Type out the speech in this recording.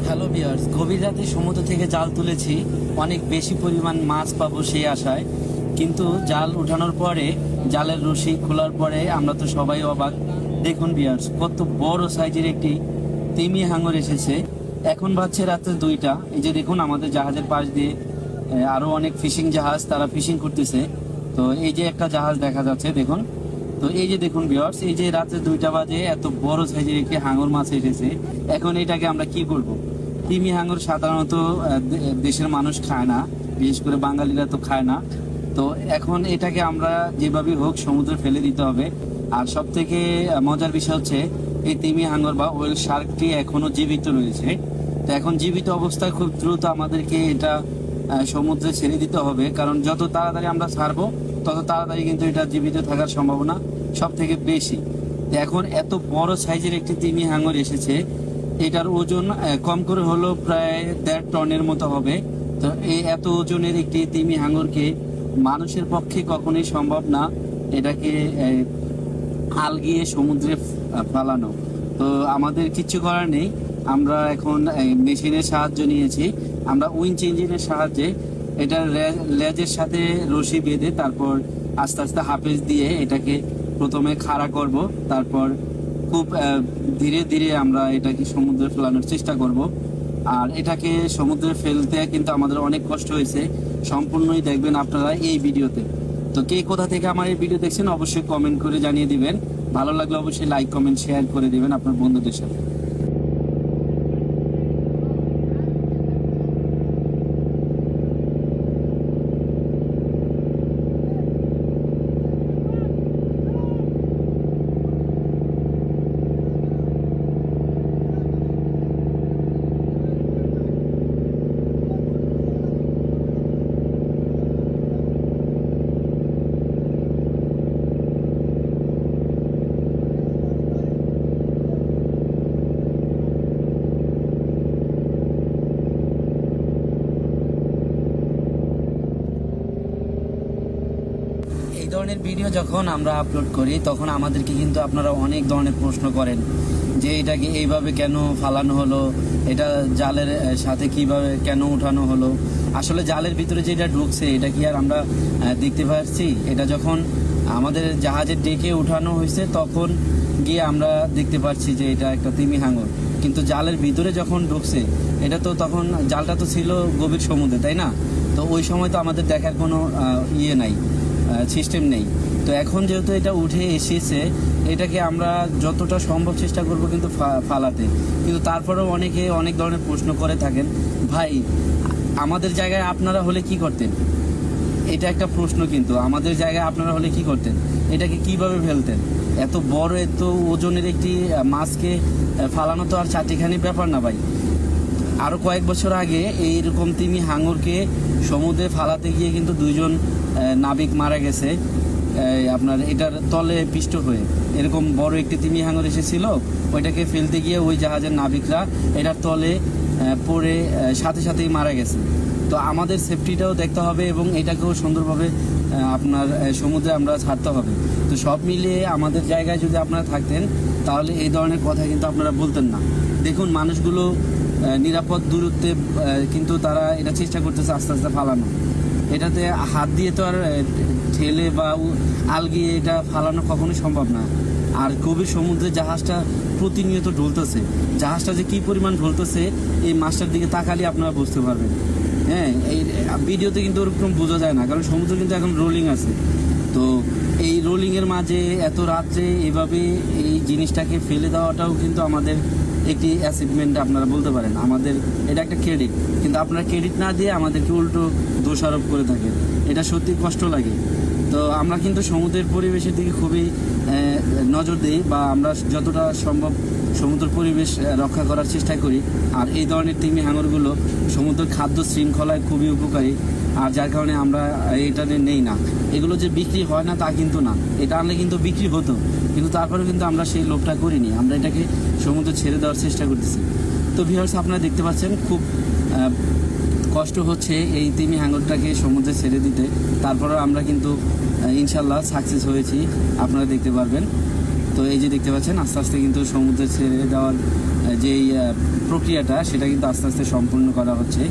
Hello viewers, গভীর রাতে সমুদ্র থেকে জাল তুলেছি, অনেক বেশি পরিমাণ মাছ পাবো সেই আশায়। কিন্তু জাল উঠানোর পরে, জালের রশি খোলার পরে আমরা তো সবাই অবাক। দেখুন ভিউয়ার্স, কত বড় সাইজের একটি তিমি হাঙর এসেছে। এখন বাজছে রাত্রে 2টা। এই যে দেখুন, আমাদের জাহাজের পাশ দিয়ে আরো অনেক ফিশিং জাহাজ, তারা ফিশিং করতেছে। তো এই যে একটা জাহাজ দেখা যাচ্ছে, দেখুন। তো এই যে দেখুন ভিউয়ার্স, এই যে রাত্রে 2টা বাজে এত বড় সাইজের একটি হাঙর মাছ এসেছে। এখন এটাকে আমরা কি করব? তিমি হাঙর সাধারণত দেশের মানুষ খায় না, বিশেষ করে বাঙালিরা তো খায় না। তো এখন এটাকে আমরা যেভাবে হোক সমুদ্রে ফেলে দিতে হবে। আর সব থেকে মজার বিষয় হচ্ছে, এই তিমি হাঙর বা ওয়েল শার্কটি এখনো জীবিত রয়েছে। তো এখন জীবিত অবস্থায় খুব দ্রুত আমাদেরকে এটা সমুদ্রে ছেড়ে দিতে হবে, কারণ যত তাড়াতাড়ি আমরা ছাড়বো তত তাড়াতাড়ি কিন্তু এটা জীবিত থাকার সম্ভাবনা সব থেকে বেশি। তো এখন এত বড় সাইজের একটি তিমি হাঙর এসেছে, এটার ওজন কম করে হলো প্রায় 1.5 টনের মতো হবে। তো এই এত ওজনের একটি তিমি হাঙরকে মানুষের পক্ষে কখনোই সম্ভব না এটাকে আলগিয়ে সমুদ্রে ফালানো। তো আমাদের কিচ্ছু করার নেই, আমরা এখন মেশিনের সাহায্য নিয়েছি। আমরা উইঞ্চ ইঞ্জিনের সাহায্যে এটা লেজের সাথে রশি বেঁধে তারপর আস্তে আস্তে হাফেজ দিয়ে এটাকে প্রথমে খাড়া করব, তারপর খুব ধীরে ধীরে আমরা এটাকে সমুদ্রে ফেলানোর চেষ্টা করব। আর এটাকে সমুদ্রে ফেলতে কিন্তু আমাদের অনেক কষ্ট হয়েছে, সম্পূর্ণই দেখবেন আপনারা এই ভিডিওতে। তো কে কোথা থেকে আমার এই ভিডিও দেখছেন অবশ্যই কমেন্ট করে জানিয়ে দিবেন। ভালো লাগলে অবশ্যই লাইক কমেন্ট শেয়ার করে দিবেন আপনার বন্ধুদের সাথে। এই ধরনের ভিডিও যখন আমরা আপলোড করি তখন আমাদেরকে কিন্তু আপনারা অনেক ধরনের প্রশ্ন করেন যে এটাকে এইভাবে কেন ফালানো হলো, এটা জালের সাথে কিভাবে কেন উঠানো হলো। আসলে জালের ভিতরে যেটা ঢুকছে এটা কি আর আমরা দেখতে পাচ্ছি? এটা যখন আমাদের জাহাজের ডেকে উঠানো হয়েছে তখন গিয়ে আমরা দেখতে পাচ্ছি যে এটা একটা তিমি হাঙর। কিন্তু জালের ভিতরে যখন ঢুকছে এটা তো তখন জালটা তো ছিল গভীর সমুদ্রে, তাই না? তো ওই সময় তো আমাদের দেখার কোনো ইয়ে নাই, সিস্টেম নেই। তো এখন যেহেতু এটা উঠে এসেছে, এটাকে আমরা যতটা সম্ভব চেষ্টা করব কিন্তু ফালাতে। কিন্তু তারপরেও অনেকে অনেক ধরনের প্রশ্ন করে থাকেন, ভাই আমাদের জায়গায় আপনারা হলে কি করতেন? এটা একটা প্রশ্ন। কিন্তু আমাদের জায়গায় আপনারা হলে কি করতেন? এটাকে কিভাবে ফেলতেন? এত বড় এত ওজনের একটি মাছকে ফালানো তো আর চারটিখানি ব্যাপার না ভাই। আরো কয়েক বছর আগে এইরকম তিমি হাঙরকে সমুদ্রে ফালাতে গিয়ে কিন্তু 2জন নাবিক মারা গেছে আপনার এটার তলে পিষ্ট হয়ে। এরকম বড় একটি তিমি হাঙর এসেছিল, ওইটাকে ফেলতে গিয়ে ওই জাহাজের নাবিকরা এটার তলে পড়ে সাথে সাথেই মারা গেছে। তো আমাদের সেফটিটাও দেখতে হবে এবং এটাকেও সুন্দরভাবে আপনার সমুদ্রে আমরা ছাড়তে হবে। তো সব মিলিয়ে আমাদের জায়গায় যদি আপনারা থাকতেন তাহলে এই ধরনের কথা কিন্তু আপনারা বলতেন না। দেখুন, মানুষগুলো নিরাপদ দূরত্বে কিন্তু তারা এটা চেষ্টা করতেছে আস্তে আস্তে ফালানো। এটাতে হাত দিয়ে তো আর ঠেলে বা আলগিয়ে এটা ফালানো কখনোই সম্ভব না। আর গভীর সমুদ্রে জাহাজটা প্রতিনিয়ত ঢুলতেছে, জাহাজটা যে কি পরিমাণ ঢুলতেছে এই মাছটার দিকে তাকালে আপনারা বুঝতে পারবেন। হ্যাঁ, এই ভিডিওতে কিন্তু ওরকম বোঝা যায় না, কারণ সমুদ্র কিন্তু এখন রোলিং আছে। তো এই রোলিংয়ের মাঝে এত রাত্রে এভাবে এই জিনিসটাকে ফেলে দেওয়াটাও কিন্তু আমাদের একটি অ্যাচিভমেন্ট আপনারা বলতে পারেন। আমাদের এটা একটা ক্রেডিট, কিন্তু আপনারা ক্রেডিট না দিয়ে আমাদেরকে উল্টো দোষারোপ করে থাকেন। এটা সত্যি কষ্ট লাগে। তো আমরা কিন্তু সমুদ্রের পরিবেশের দিকে খুবই নজর দিই, বা আমরা যতটা সম্ভব সমুদ্র পরিবেশ রক্ষা করার চেষ্টা করি। আর এই ধরনের তিমি হাঙরগুলো সমুদ্রের খাদ্য শৃঙ্খলায় খুবই উপকারী, আর যার কারণে আমরা এটা নেই না। এগুলো যে বিক্রি হয় না তা কিন্তু না, এটা আনলে কিন্তু বিক্রি হতো, কিন্তু তারপরে কিন্তু আমরা সেই লোভটা করিনি, আমরা এটাকে সমুদ্রে ছেড়ে দেওয়ার চেষ্টা করতেছি। তো ভিউয়ার্স, আপনারা দেখতে পাচ্ছেন খুব কষ্ট হচ্ছে এই তিমি হাঙরটাকে সমুদ্রে ছেড়ে দিতে। তারপরে আমরা কিন্তু ইনশাল্লাহ সাকসেস হয়েছি, আপনারা দেখতে পারবেন। তো এই যে দেখতে পাচ্ছেন আস্তে আস্তে কিন্তু সমুদ্রে ছেড়ে দেওয়ার যেই প্রক্রিয়াটা সেটা কিন্তু আস্তে আস্তে সম্পূর্ণ করা হচ্ছে।